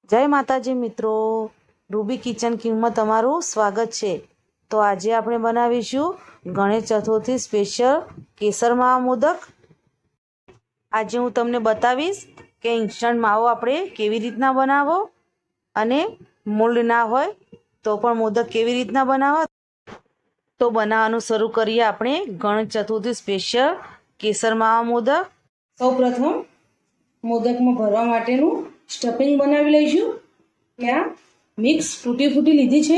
જય માતાજી મિત્રો, રૂબી કિચન કિંગમાં તમારું સ્વાગત છે। તો આજે આપણે બનાવીશું ગણેશ ચતુર્થી સ્પેશિયલ કેસર માવા મોદક। આજે હું તમને બતાવીશ કે ઇન્સ્ટન્ટ માવો આપણે કેવી રીતના બનાવો અને મોલ્ડ ના હોય તો પણ મોદક કેવી રીતના બનાવવા। તો બનાવવાનું શરૂ કરીએ આપણે ગણેશ ચતુર્થી સ્પેશિયલ કેસર માવા મોદક। સૌપ્રથમ મોદકમાં ભરવા માટેનું સ્ટફિંગ બનાવી લઈશું। ત્યાં મિક્સ તૂટી ફૂટી લીધી છે।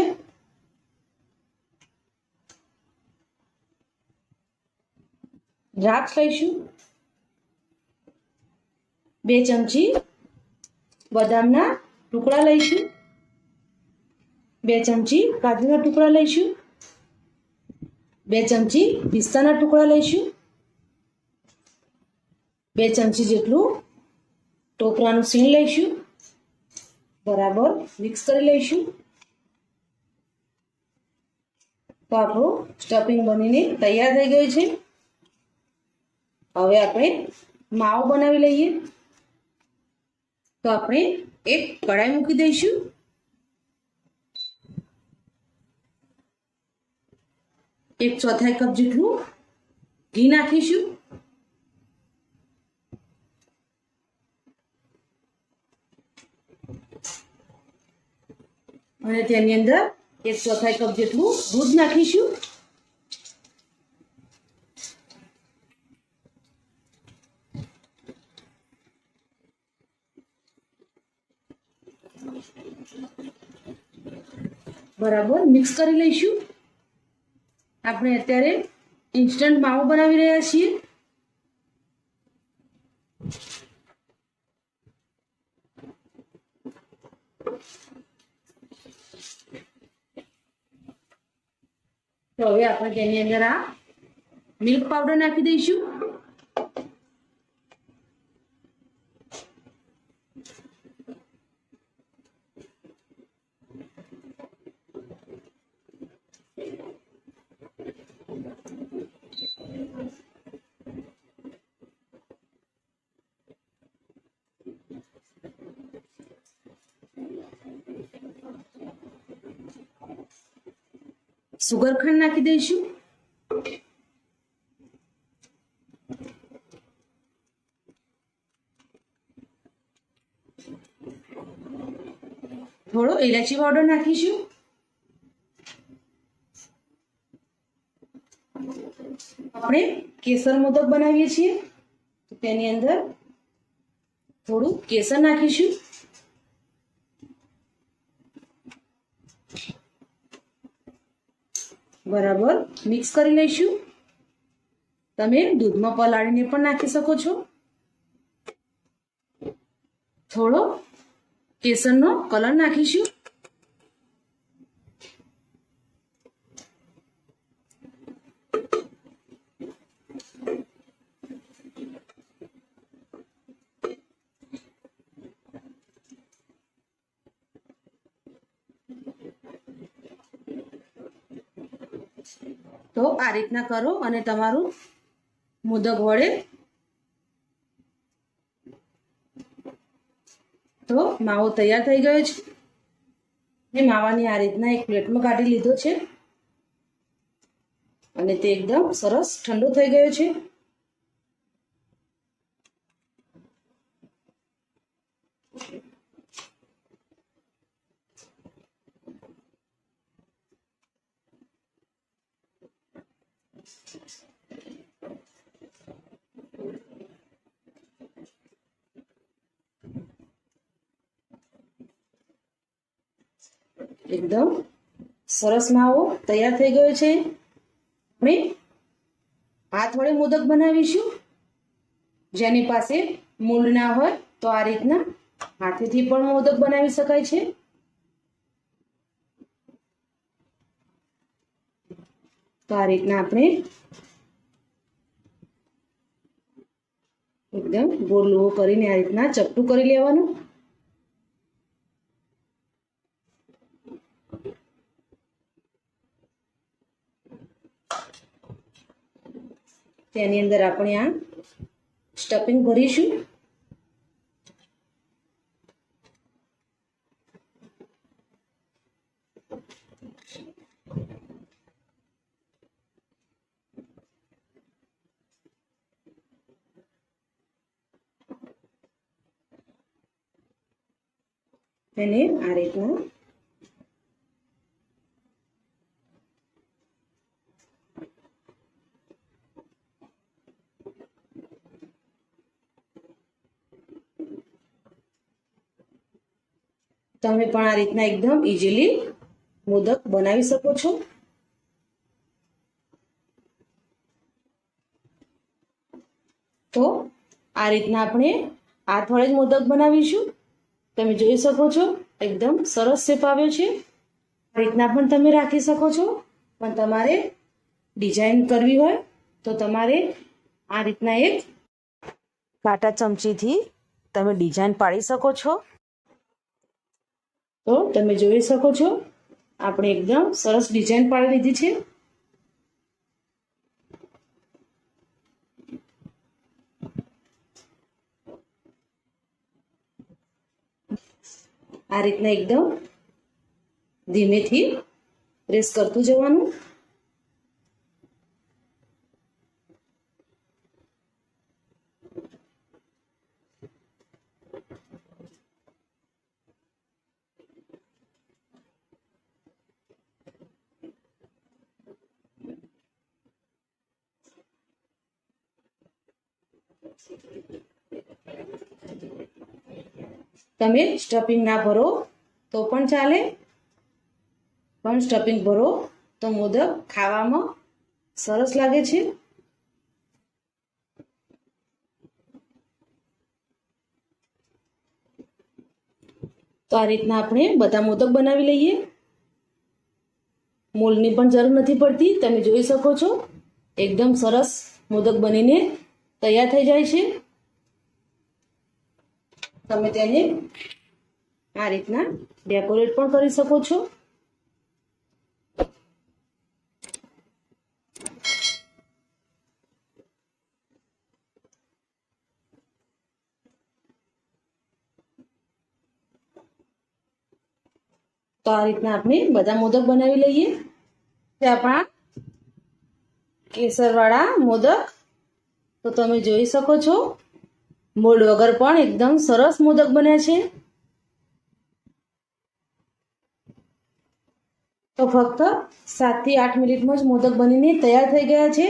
દ્રાક્ષ લઈશું, 2 ચમચી બદામના ટુકડા લઈશું, 2 ચમચી કાજુના ટુકડા લઈશું, 2 ચમચી પિસ્તાના ટુકડા લઈશું, 2 ચમચી જેટલું ટોપરાનું સીણ લઈશું। બરાબર મિક્સ કરી લઈશું। તો આપણું સ્ટફિંગ બનીને તૈયાર થઈ ગયું છે। હવે આપણે માવો બનાવી લઈએ। તો આપણે એક કઢાઈ મૂકી દઈશું। એક ચોથાઈ કપ જેટલું ઘી નાખીશું। અને તેની અંદર એક ચોથાઈ કપ જેટલું દૂધ નાખીશું। બરાબર મિક્સ કરી લઈશું। આપણે અત્યારે ઇન્સ્ટન્ટ માવો બનાવી રહ્યા છીએ। તો હવે આપણે તેની અંદર આ મિલ્ક પાવડર નાખી દઈશું। સુગર ખાંડ નાખી દઈશું। થોડો ઇલાયચી પાવડર નાખીશું। આપણે કેસર મોદક બનાવીએ છીએ તો તેની અંદર થોડું કેસર નાખીશું। બરાબર મિક્સ કરી લઈશું। તમે દૂધમાં પલાળીને પણ નાખી શકો છો। થોડો કેસરનો કલર નાખીશું। તો આ રીતના કરો અને તમારું મોદક વળે તો માવો તૈયાર થઈ ગયો છે। મેં માવાની આ રીતના એક પ્લેટમાં કાઢી લીધો છે અને તે એકદમ સરસ ઠંડો થઈ ગયો છે। એકદમ સરસ માવો તૈયાર થઈ ગયો છે। આપણે હાથ વડે મોદક બનાવીશું। જેની પાસે મોલ્ડ ના હોય તો આ રીતના હાથેથી પણ મોદક બનાવી શકાય છે। તો આ રીતના આપણે એકદમ ગોળ લોહો કરીને આ રીતના ચપટું કરી લેવાનું। તેની અંદર આપણે આ સ્ટફિંગ ભરીશું। તેને આ રીતના તમે પણ આ રીતના એકદમ ઇઝીલી મોદક બનાવી શકો છો. તો આ રીતના આપણે હાથ વડે જ મોદક બનાવીશું. તમે જોઈ શકો છો એકદમ સરસ શેપ આવ્યો છે. આ રીતના પણ તમે રાખી શકો છો, પણ તમારે ડિઝાઇન કરવી હોય તો તમારે આ રીતના એક કાંટા ચમચીથી તમે ડિઝાઇન પાડી શકો છો. તો તમે જોઈ શકો છો આપણે એકદમ સરસ ડિઝાઇન પાડી લીધી છે. આ રીતના એકદમ ધીમેથી પ્રેસ કરતું જવાનું. તમે સ્ટફિંગ ના ભરો તો પણ ચાલે, પણ સ્ટફિંગ ભરો તો મોદક ખાવામાં સરસ લાગે છે. તો આ રીતના આપણે બધા મોદક બનાવી લઈએ. મોલ્ડની પણ જરૂર નથી પડતી. તમે જોઈ શકો છો એકદમ સરસ મોદક બનીને તૈયાર થઈ જાય છે. તમે તેને આ રીતના ડેકોરેટ પણ કરી શકો છો. તો આ રીતના આપણે બધા મોદક બનાવી લઈએ. આપણા કેસરવાળા મોદક તો તમે જોઈ શકો છો મોલ્ડ વગર પણ એકદમ સરસ મોદક બન્યા છે. તો ફક્ત 7 થી 8 મિનિટમાં જ મોદક બનીને તૈયાર થઈ ગયા છે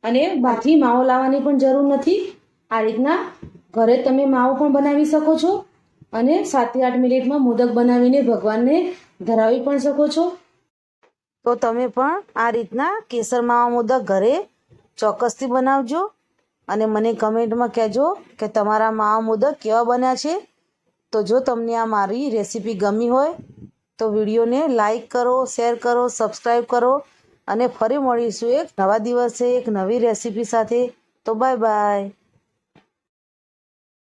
અને બહારથી માવો લાવવાની પણ જરૂર નથી. આ રીતના ઘરે તમે માવો પણ બનાવી શકો છો અને 7 થી 8 મિનિટમાં મોદક બનાવીને ભગવાનને ધરાવી પણ શકો છો. તો તમે પણ આ રીતના કેસર માવા મોદક ઘરે ચોક્કસથી બનાવજો અને મને કમેન્ટમાં કહેજો કે તમારા માવા મોદક કેવા બન્યા છે. તો જો તમને આ મારી રેસીપી ગમી હોય તો વિડીયોને લાઈક કરો, શેર કરો, સબસ્ક્રાઈબ કરો અને ફરી મળીશું એક નવા દિવસે એક નવી રેસીપી સાથે. તો બાય બાય.